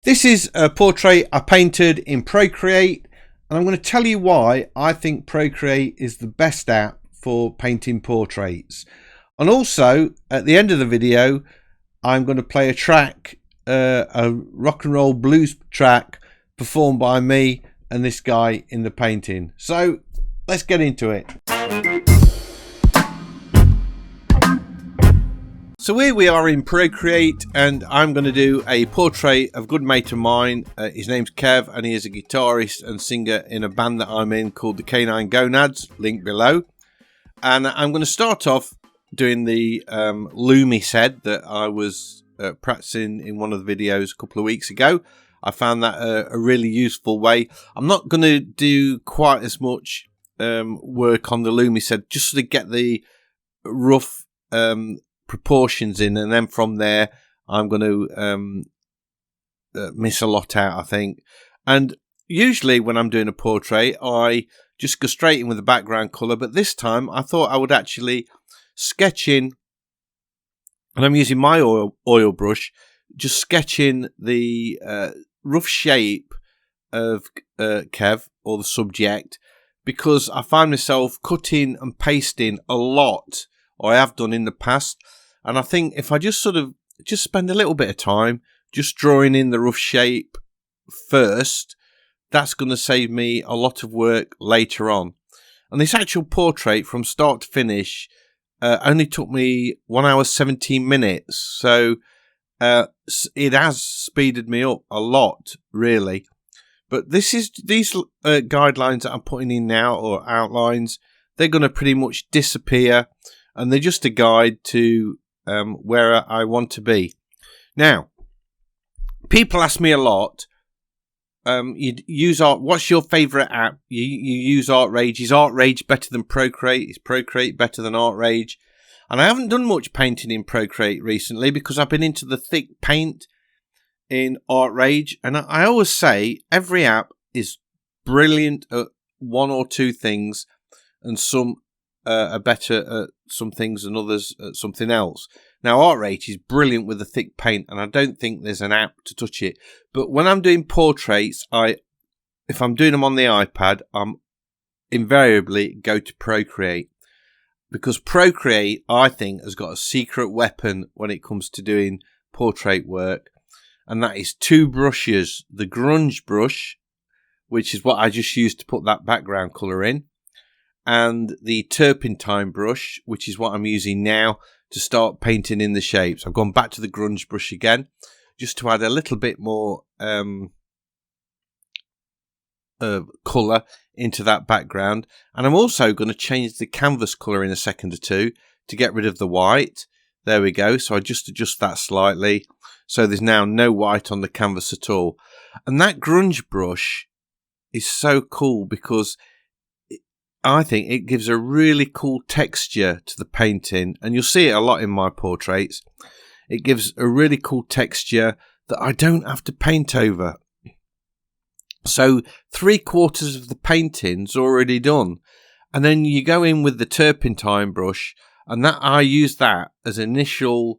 This is a portrait I painted in Procreate, and I'm going to tell you why I think Procreate is the best app for painting portraits. And also, at the end of the video, I'm going to play a track, a rock and roll blues track performed by me and this guy in the painting. So let's get into it. So here we are in Procreate, and I'm going to do a portrait of a good mate of mine. His name's Kev, and he is a guitarist and singer in a band that I'm in called the Canine Gonads, link below. And I'm going to start off doing the Loomis head that I was practicing in one of the videos a couple of weeks ago. I found that a really useful way. I'm not going to do quite as much work on the Loomis head, just to get the rough proportions in, and then from there I'm going to miss a lot out, I think. And usually when I'm doing a portrait, I just go straight in with the background colour, but this time I thought I would actually sketch in, and I'm using my oil brush, just sketch in the rough shape of Kev, or the subject, because I find myself cutting and pasting a lot, or I have done in the past. And I think if I just spend a little bit of time just drawing in the rough shape first, that's going to save me a lot of work later on. And this actual portrait from start to finish only took me 1 hour 17 minutes. So it has speeded me up a lot, really. But these guidelines that I'm putting in now, or outlines, they're going to pretty much disappear, and they're just a guide to where I want to be. Now, people ask me a lot, you use art, what's your favourite app? You use ArtRage. Is ArtRage better than Procreate? Is Procreate better than ArtRage? And I haven't done much painting in Procreate recently because I've been into the thick paint in ArtRage. And I always say every app is brilliant at one or two things, and some are better at some things and others at something else. Now, ArtRage is brilliant with the thick paint, and I don't think there's an app to touch it. But when I'm doing portraits, if I'm doing them on the iPad, I'm invariably go to Procreate, because Procreate, I think, has got a secret weapon when it comes to doing portrait work, and that is two brushes: the grunge brush, which is what I just used to put that background colour in, and the turpentine brush, which is what I'm using now to start painting in the shapes. I've gone back to the grunge brush again, just to add a little bit more colour into that background. And I'm also going to change the canvas colour in a second or two to get rid of the white. There we go. So I just adjust that slightly, so there's now no white on the canvas at all. And that grunge brush is so cool because I think it gives a really cool texture to the painting, and you'll see it a lot in my portraits. It gives a really cool texture that I don't have to paint over. So 3/4 of the painting's already done, and then you go in with the turpentine brush, and that I use that as initial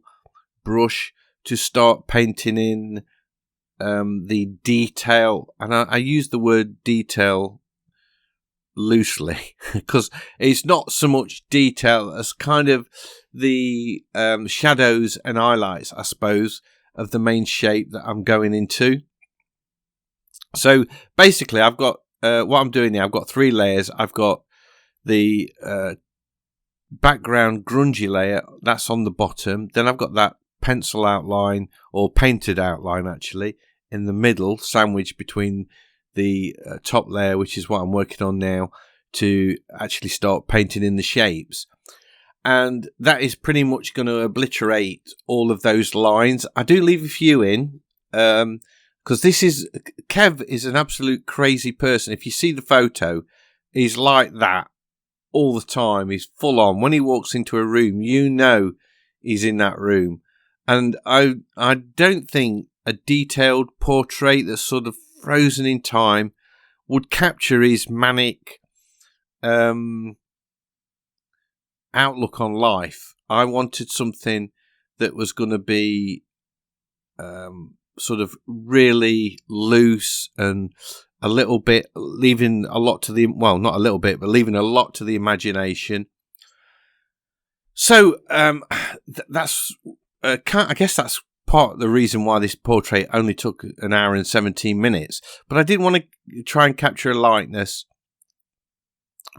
brush to start painting in the detail, and I use the word detail loosely because it's not so much detail as kind of the shadows and highlights, I suppose, of the main shape that I'm going into. So basically I've got what I'm doing now, I've got 3 layers. I've got the background grungy layer, that's on the bottom. Then I've got that pencil outline, or painted outline actually, in the middle, sandwiched between the top layer, which is what I'm working on now, to actually start painting in the shapes. And that is pretty much going to obliterate all of those lines. I do leave a few in, because Kev is an absolute crazy person. If you see the photo, he's like that all the time. He's full on. When he walks into a room, you know he's in that room. And I don't think a detailed portrait that's sort of frozen in time would capture his manic outlook on life. I wanted something that was going to be sort of really loose and a little bit leaving a lot to the, well, not a little bit, but leaving a lot to the imagination. So that's I guess that's part of the reason why this portrait only took an hour and 17 minutes. But I did want to try and capture a likeness.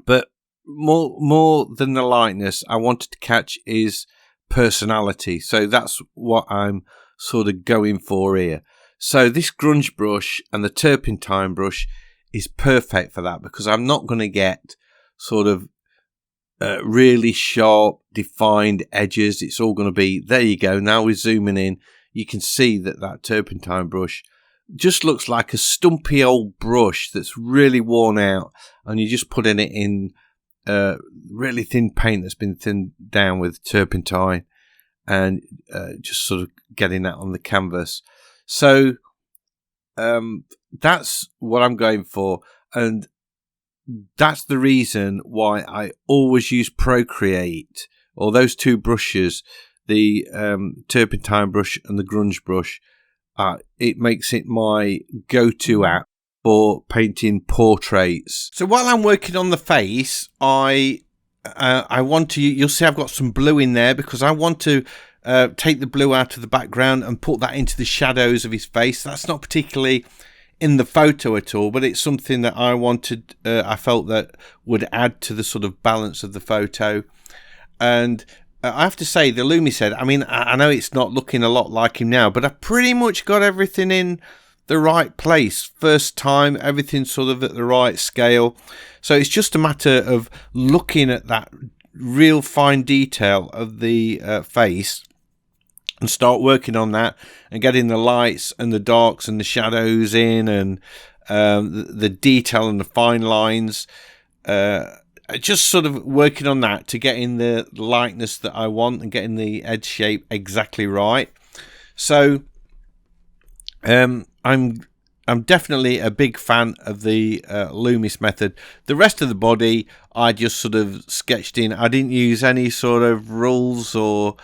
But more than the likeness, I wanted to catch is personality. So that's what I'm sort of going for here. So this grunge brush and the turpentine brush is perfect for that, because I'm not going to get sort of really sharp, defined edges. It's all going to be, there you go. Now we're zooming in. You can see that turpentine brush just looks like a stumpy old brush that's really worn out, and you're just putting it in really thin paint that's been thinned down with turpentine, and just sort of getting that on the canvas. So that's what I'm going for, and that's the reason why I always use Procreate, or those two brushes, the turpentine brush and the grunge brush. It makes it my go-to app for painting portraits. So while I'm working on the face, I want to, you'll see I've got some blue in there, because I want to take the blue out of the background and put that into the shadows of his face. That's not particularly in the photo at all, but it's something that I wanted, I felt that would add to the sort of balance of the photo. And I have to say, the Loomis head, I mean, I know it's not looking a lot like him now, but I pretty much got everything in the right place. First time, everything sort of at the right scale. So it's just a matter of looking at that real fine detail of the face and start working on that and getting the lights and the darks and the shadows in, and the detail and the fine lines. Just sort of working on that to get in the likeness that I want and getting the edge shape exactly right. So I'm definitely a big fan of the Loomis method. The rest of the body I just sort of sketched in. I didn't use any sort of rules or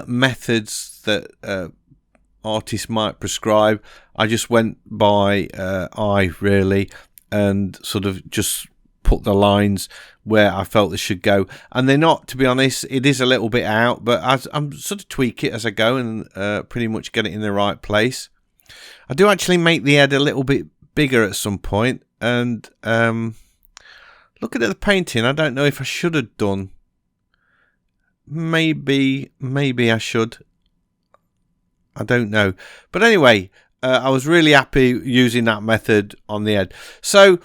methods that artists might prescribe. I just went by eye, really, and sort of just put the lines where I felt they should go. And they're not, to be honest, it is a little bit out, but I'm sort of tweak it as I go and pretty much get it in the right place. I do actually make the head a little bit bigger at some point, and looking at the painting, I don't know if I should have done. Maybe I should. I don't know. But anyway, I was really happy using that method on the head. So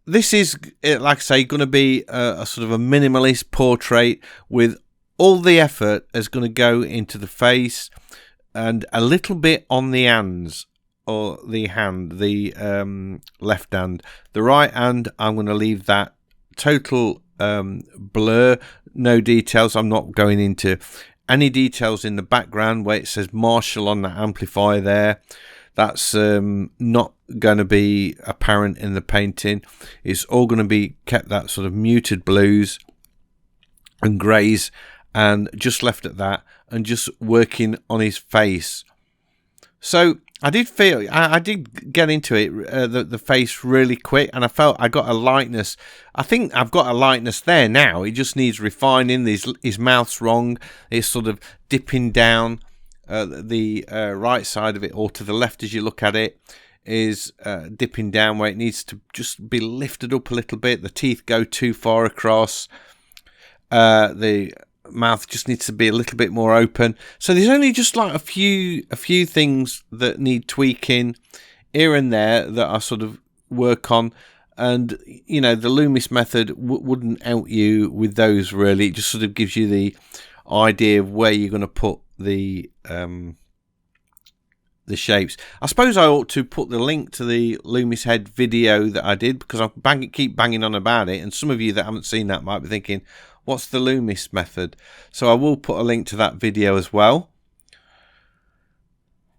this is, like I say, going to be a sort of a minimalist portrait, with all the effort is going to go into the face and a little bit on the hands, or the hand, the left hand. The right hand, I'm going to leave that total blur, no details. I'm not going into any details in the background where it says Marshall on that amplifier there. That's not going to be apparent in the painting. It's all going to be kept that sort of muted blues and greys, and just left at that, and just working on his face. So I did feel, I did get into it, the face really quick, and I felt I got a lightness. I think I've got a lightness there now. It just needs refining. His mouth's wrong. It's sort of dipping down. The right side of it, or to the left as you look at it, is dipping down where it needs to just be lifted up a little bit. The teeth go too far across. The mouth just needs to be a little bit more open. So there's only just like a few things that need tweaking here and there that I sort of work on. And you know, the Loomis method wouldn't out you with those, really. It just sort of gives you the idea of where you're going to put the shapes. I suppose I ought to put the link to the Loomis head video that I did, because I keep banging on about it, and some of you that haven't seen that might be thinking, what's the Loomis method? So I will put a link to that video as well.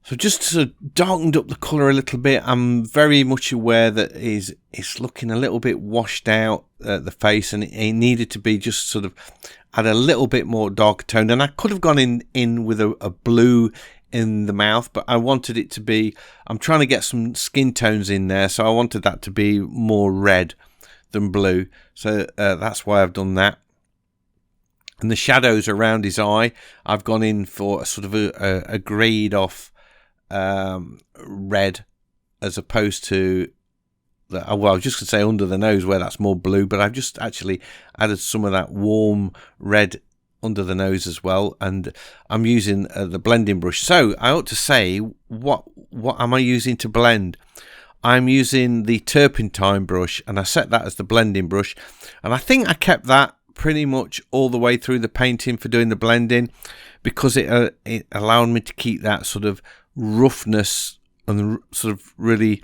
So just sort of darkened up the colour a little bit. I'm very much aware that it's looking a little bit washed out, the face, and it needed to be just sort of add a little bit more dark tone. And I could have gone in with a blue in the mouth, but I wanted it to be, I'm trying to get some skin tones in there, so I wanted that to be more red than blue. So that's why I've done that. And the shadows around his eye, I've gone in for a sort of a grade off red, as opposed to well, I was just going to say under the nose where that's more blue, but I've just actually added some of that warm red under the nose as well. And I'm using the blending brush. So I ought to say, what am I using to blend? I'm using the turpentine brush, and I set that as the blending brush. And I think I kept that pretty much all the way through the painting for doing the blending, because it allowed me to keep that sort of roughness and sort of really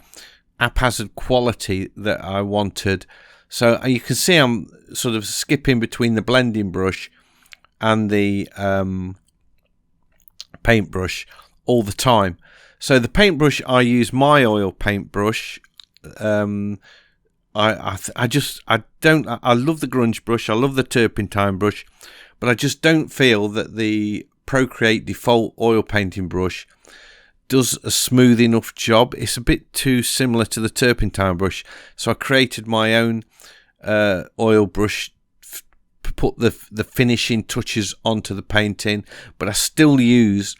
haphazard quality that I wanted. So you can see I'm sort of skipping between the blending brush and the paintbrush all the time. So the paintbrush, I use my oil paintbrush. I love the grunge brush, I love the turpentine brush, but I just don't feel that the Procreate default oil painting brush does a smooth enough job. It's a bit too similar to the turpentine brush, so I created my own oil brush to put the finishing touches onto the painting, but I still use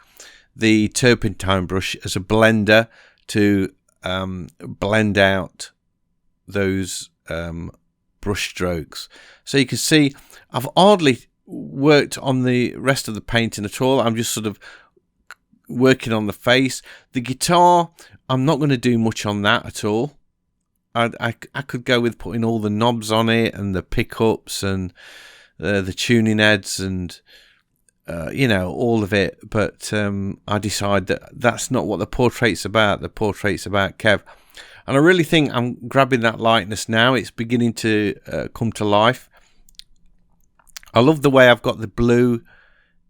the turpentine brush as a blender to blend out those brush strokes. So you can see I've hardly worked on the rest of the painting at all. I'm just sort of working on the face. The guitar, I'm not going to do much on that at all. I could go with putting all the knobs on it and the pickups and the tuning heads and all of it, but I decide that that's not what the portrait's about. The portrait's about Kev, and I really think I'm grabbing that lightness now. It's beginning to come to life. I love the way I've got the blue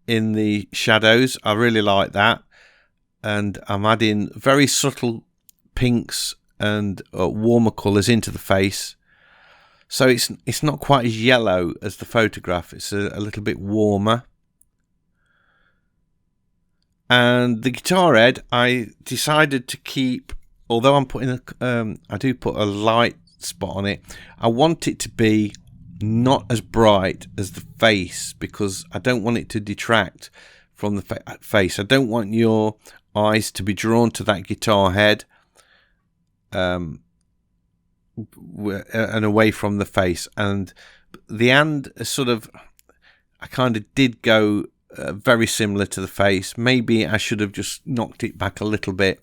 in the shadows. I really like that, and I'm adding very subtle pinks and warmer colours into the face. So it's not quite as yellow as the photograph. It's a little bit warmer. And the guitar head, I decided to keep, although I'm putting I do put a light spot on it, I want it to be not as bright as the face, because I don't want it to detract from the face. I don't want your eyes to be drawn to that guitar head and away from the face. And the hand sort of, I kind of did go very similar to the face. Maybe I should have just knocked it back a little bit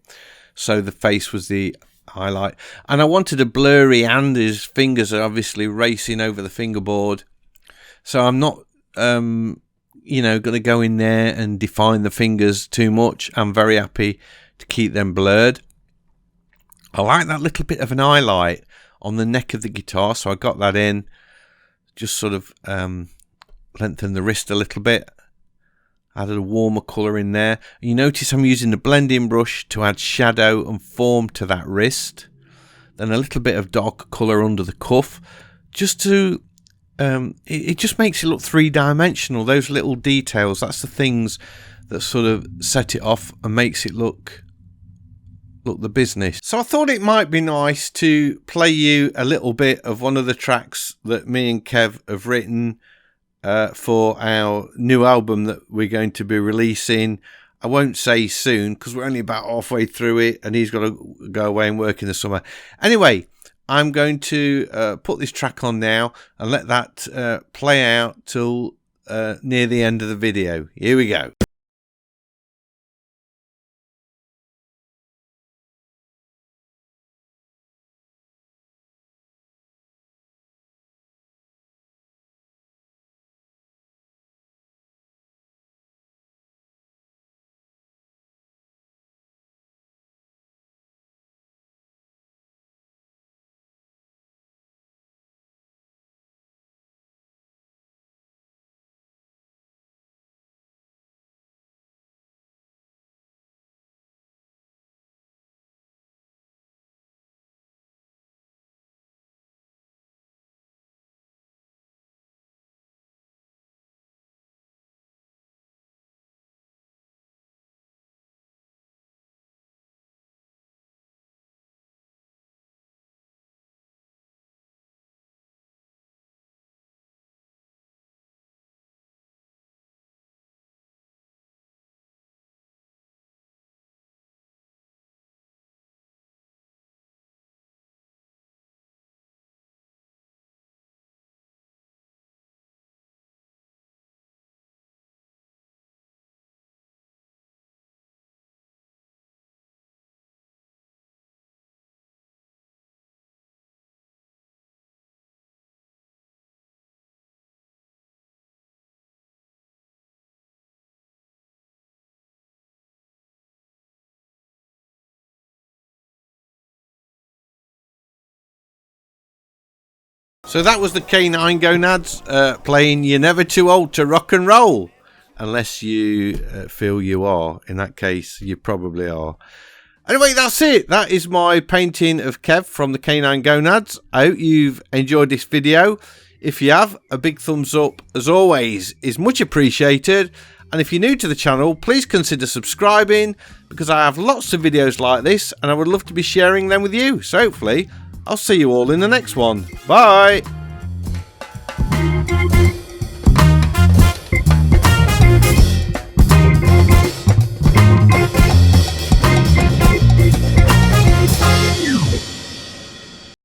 so the face was the highlight. And I wanted a blurry hand. His fingers are obviously racing over the fingerboard, so I'm not going to go in there and define the fingers too much. I'm very happy to keep them blurred. I like that little bit of an highlight on the neck of the guitar, so I got that in, just sort of lengthen the wrist a little bit, added a warmer colour in there. You notice I'm using the blending brush to add shadow and form to that wrist, then a little bit of dark colour under the cuff, just to it just makes it look three-dimensional. Those little details, that's the things that sort of set it off and makes it look the business. So I thought it might be nice to play you a little bit of one of the tracks that me and Kev have written for our new album that we're going to be releasing. I won't say soon because we're only about halfway through it and he's got to go away and work in the summer. Anyway, I'm going to put this track on now and let that play out till near the end of the video. Here we go. So that was the Canine Gonads playing You're Never Too Old to Rock and Roll. Unless you feel you are. In that case, you probably are. Anyway, that's it. That is my painting of Kev from the Canine Gonads. I hope you've enjoyed this video. If you have, a big thumbs up, as always, is much appreciated. And if you're new to the channel, please consider subscribing, because I have lots of videos like this and I would love to be sharing them with you. So hopefully, I'll see you all in the next one. Bye!